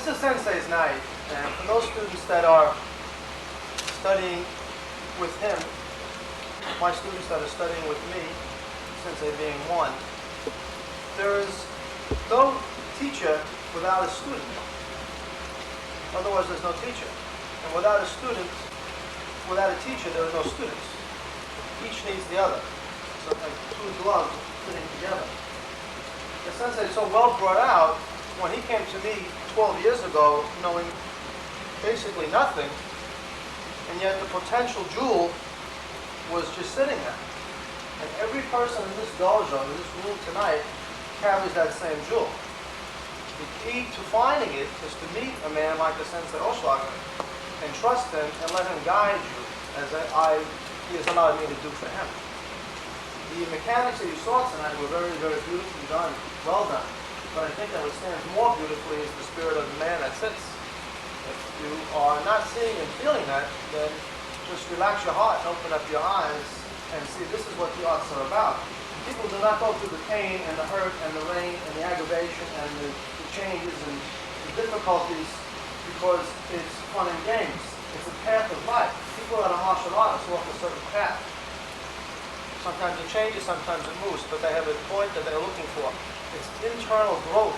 This is Sensei's night, and for those students that are studying with him, my students that are studying with me, Sensei being one, there is no teacher without a student. Otherwise, there's no teacher. And without a student, without a teacher, there are no students. Each needs the other. So like two gloves fitting together. The Sensei is so well brought out, when he came to me 12 years ago, knowing basically nothing, and yet the potential jewel was just sitting there. And every person in this dojo, in this room tonight, carries that same jewel. The key to finding it is to meet a man like the Sensei Olshlager and trust him and let him guide you as he has allowed me to do for him. The mechanics that you saw tonight were very, very beautifully done, well done. But I think that what stands more beautifully is the spirit of the man that sits. If you are not seeing and feeling that, then just relax your heart and open up your eyes and see this is what the arts are about. People do not go through the pain and the hurt and the rain and the aggravation and the changes and the difficulties because it's fun and games. It's a path of life. People that are martial artists walk a certain path. Sometimes it changes, sometimes it moves, but they have a point that they're looking for. It's internal growth,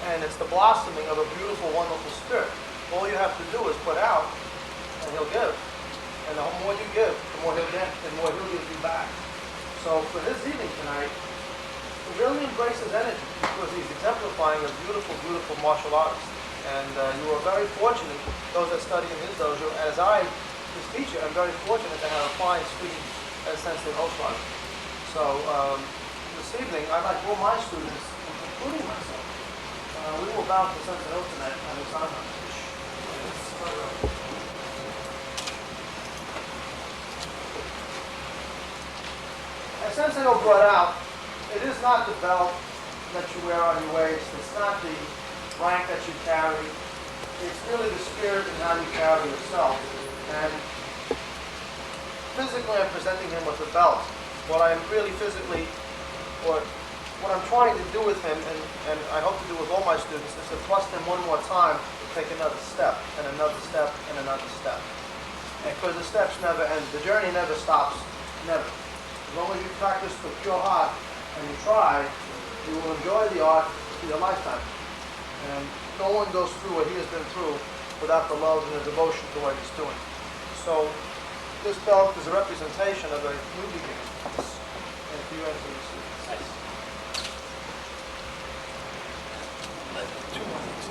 and it's the blossoming of a beautiful, wonderful spirit. All you have to do is put out, and he'll give. And the more you give, the more he'll get, and the more he'll give you back. So for his evening tonight, he really embraces energy because he's exemplifying a beautiful, beautiful martial artist. And you are very fortunate, those that study in his dojo, as I, his teacher, am very fortunate to have a fine student as Sensei Olshlager. So this evening, I'd like all my students, including myself, we will bow to Sensei O tonight at his honor. As Sensei O brought out, it is not the belt that you wear on your waist, it's not the rank that you carry, it's really the spirit and how you carry yourself. And physically I'm presenting him with a belt. What I'm really physically, or what I'm trying to do with him, and I hope to do with all my students, is to thrust him one more time to take another step, and another step, and another step. And because the steps never end, the journey never stops, never. As long as you practice with pure heart, and you try, you will enjoy the art for your lifetime. And no one goes through what he has been through without the love and the devotion to what he's doing. So this belt is a representation of a new beginning. And if you enter this, nice. Two more things.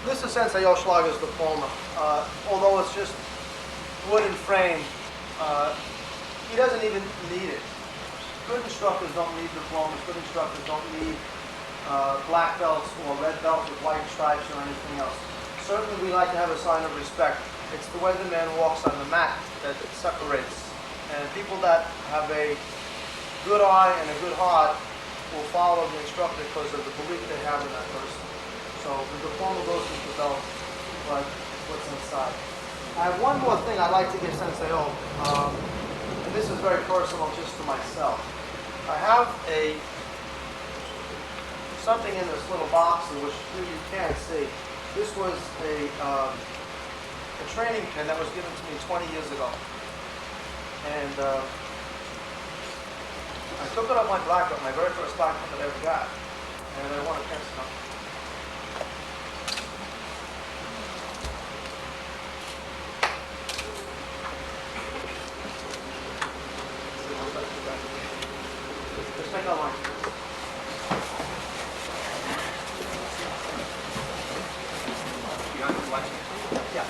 This is Sensei Olshlager's diploma. Although it's just wooden frame, he doesn't even need it. Good instructors don't need diplomas. Good instructors don't need black belts or red belts with white stripes or anything else. Certainly we like to have a sign of respect. It's the way the man walks on the mat that separates. And people that have a good eye and a good heart will follow the instructor because of the belief they have in that person. So the diploma goes with the belt, but what's inside. I have one more thing I'd like to give Sensei O, and this is very personal just to myself. I have something in this little box which you can't see. This was a training pin that was given to me 20 years ago. And I took it off my black belt, my very first black belt that I ever got. And I want to pass it on. Just make a line. Yeah.